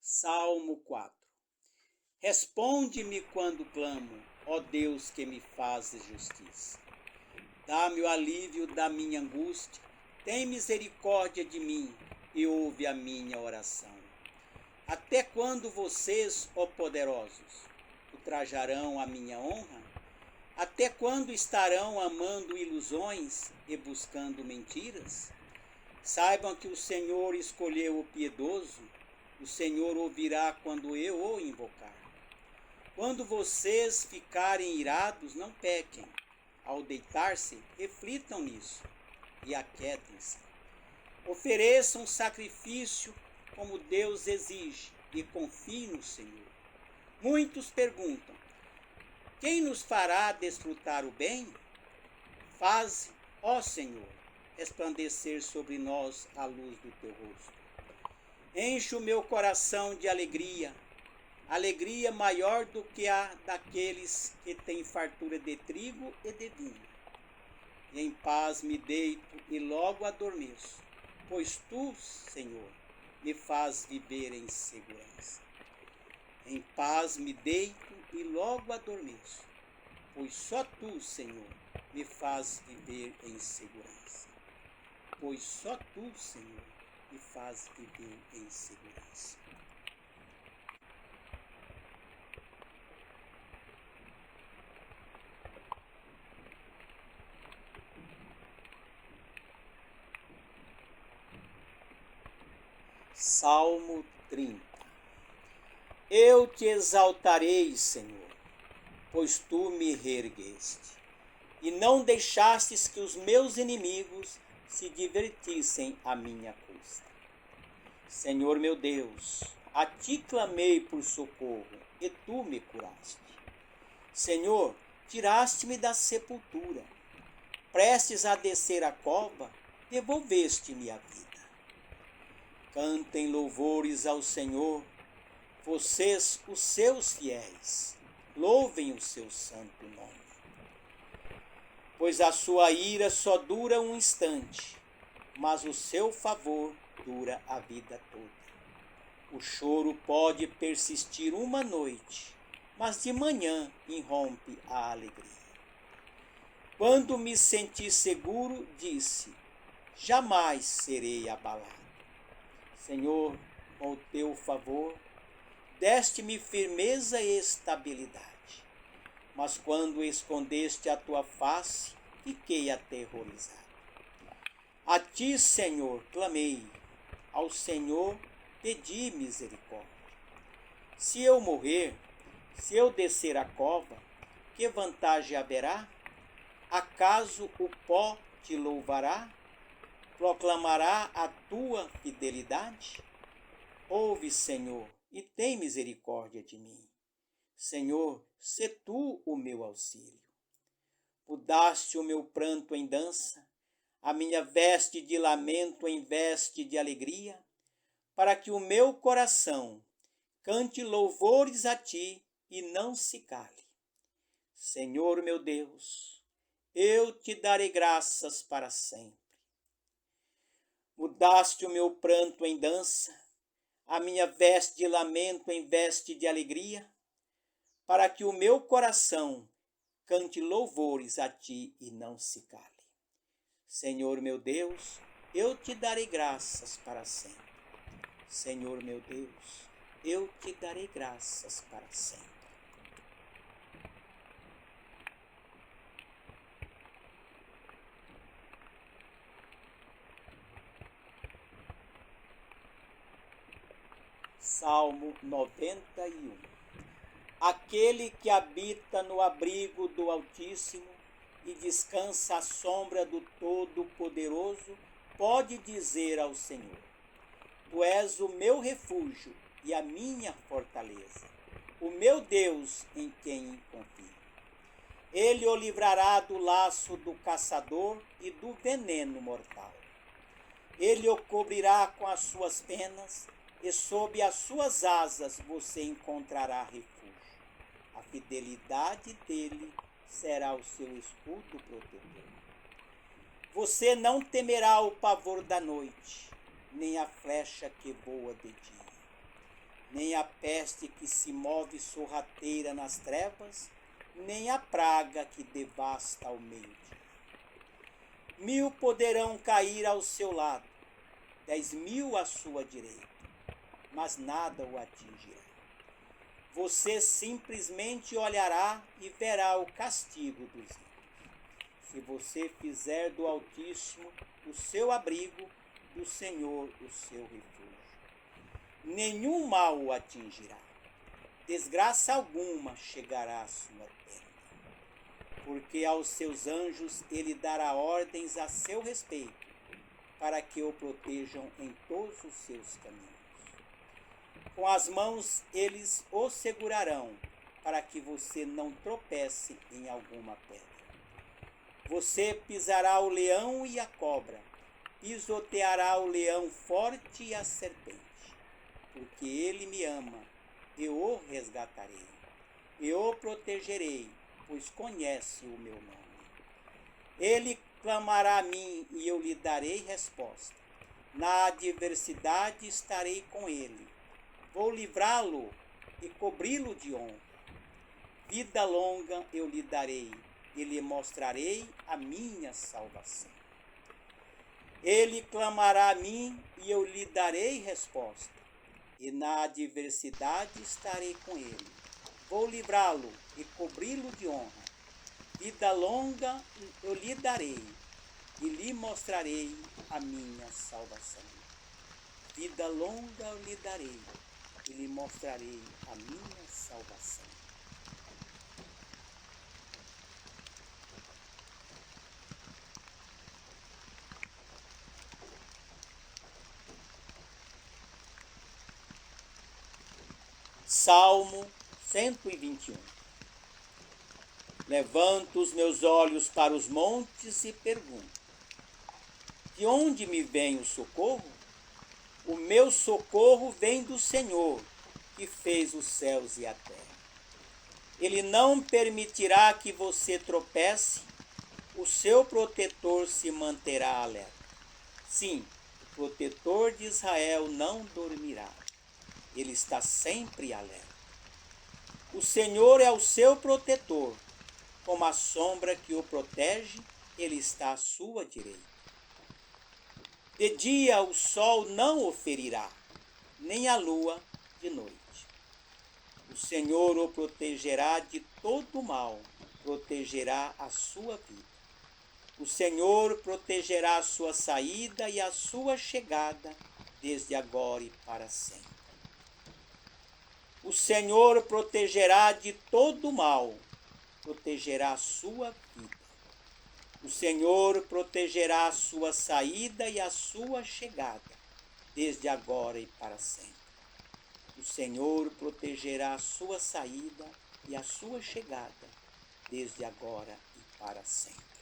Salmo 4. Responde-me quando clamo, ó Deus que me fazes justiça. Dá-me o alívio da minha angústia, tem misericórdia de mim e ouve a minha oração. Até quando vocês, ó poderosos, ultrajarão a minha honra? Até quando estarão amando ilusões e buscando mentiras? Saibam que o Senhor escolheu o piedoso, o Senhor ouvirá quando eu o invocar. Quando vocês ficarem irados, não pequem. Ao deitar-se, reflitam nisso e aquietem-se. Ofereçam sacrifício como Deus exige e confiem no Senhor. Muitos perguntam: quem nos fará desfrutar o bem? Faze, ó Senhor, resplandecer sobre nós a luz do teu rosto. Enche o meu coração de alegria, alegria maior do que a daqueles que têm fartura de trigo e de vinho. E em paz me deito e logo adormeço, pois tu, Senhor, me faz viver em segurança. Em paz me deito e logo adormeço, pois só tu, Senhor, me faz viver em segurança. Pois só tu, Senhor, me faz viver em segurança. Salmo 30. Eu te exaltarei, Senhor, pois tu me reergueste, e não deixastes que os meus inimigos se divertissem à minha custa. Senhor meu Deus, a ti clamei por socorro, e tu me curaste. Senhor, tiraste-me da sepultura, prestes a descer a cova, devolveste-me a vida. Cantem louvores ao Senhor, vocês, os seus fiéis, louvem o seu santo nome. Pois a sua ira só dura um instante, mas o seu favor dura a vida toda. O choro pode persistir uma noite, mas de manhã irrompe a alegria. Quando me senti seguro, disse: jamais serei abalado. Senhor, com o teu favor, deste-me firmeza e estabilidade. Mas quando escondeste a tua face, fiquei aterrorizado. A ti, Senhor, clamei, ao Senhor pedi misericórdia. Se eu morrer, se eu descer a cova, que vantagem haverá? Acaso o pó te louvará? Proclamará a tua fidelidade? Ouve, Senhor, e tem misericórdia de mim. Senhor, sê tu o meu auxílio. Mudaste o meu pranto em dança, a minha veste de lamento em veste de alegria, para que o meu coração cante louvores a ti e não se cale. Senhor meu Deus, eu te darei graças para sempre. Mudaste o meu pranto em dança, a minha veste de lamento em veste de alegria, para que o meu coração cante louvores a ti e não se cale. Senhor meu Deus, eu te darei graças para sempre. Senhor meu Deus, eu te darei graças para sempre. Salmo 91. Aquele que habita no abrigo do Altíssimo e descansa à sombra do Todo-Poderoso, pode dizer ao Senhor: tu és o meu refúgio e a minha fortaleza, o meu Deus em quem confio. Ele o livrará do laço do caçador e do veneno mortal. Ele o cobrirá com as suas penas, e sob as suas asas você encontrará refúgio. A fidelidade dele será o seu escudo protetor. Você não temerá o pavor da noite, nem a flecha que voa de dia. nem a peste que se move sorrateira nas trevas, nem a praga que devasta ao meio-dia. 1000 poderão cair ao seu lado, 10.000 à sua direita, mas nada o atingirá. Você simplesmente olhará e verá o castigo dos ímpios. Se você fizer do Altíssimo o seu abrigo, do Senhor o seu refúgio, nenhum mal o atingirá, desgraça alguma chegará à sua tenda, porque aos seus anjos ele dará ordens a seu respeito, para que o protejam em todos os seus caminhos. Com as mãos eles o segurarão, para que você não tropece em alguma pedra. Você pisará o leão e a cobra, pisoteará o leão forte e a serpente, porque ele me ama, eu o resgatarei, eu o protegerei, pois conhece o meu nome. Ele clamará a mim e eu lhe darei resposta. Na adversidade estarei com ele, vou livrá-lo e cobri-lo de honra. Vida longa eu lhe darei, e lhe mostrarei a minha salvação. Ele clamará a mim e eu lhe darei resposta, e na adversidade estarei com ele. Vou livrá-lo e cobri-lo de honra. Vida longa eu lhe darei, e lhe mostrarei a minha salvação. Vida longa eu lhe darei, e lhe mostrarei a minha salvação. Salmo 121. Levanto os meus olhos para os montes e pergunto: de onde me vem o socorro? O meu socorro vem do Senhor, que fez os céus e a terra. Ele não permitirá que você tropece, o seu protetor se manterá alerta. Sim, o protetor de Israel não dormirá. Ele está sempre alerta. O Senhor é o seu protetor. Como a sombra que o protege, ele está à sua direita. De dia o sol não o ferirá, nem a lua de noite. O Senhor o protegerá de todo mal, protegerá a sua vida. O Senhor protegerá a sua saída e a sua chegada, desde agora e para sempre. O Senhor protegerá de todo mal, protegerá a sua vida. O Senhor protegerá a sua saída e a sua chegada, desde agora e para sempre. O Senhor protegerá a sua saída e a sua chegada, desde agora e para sempre.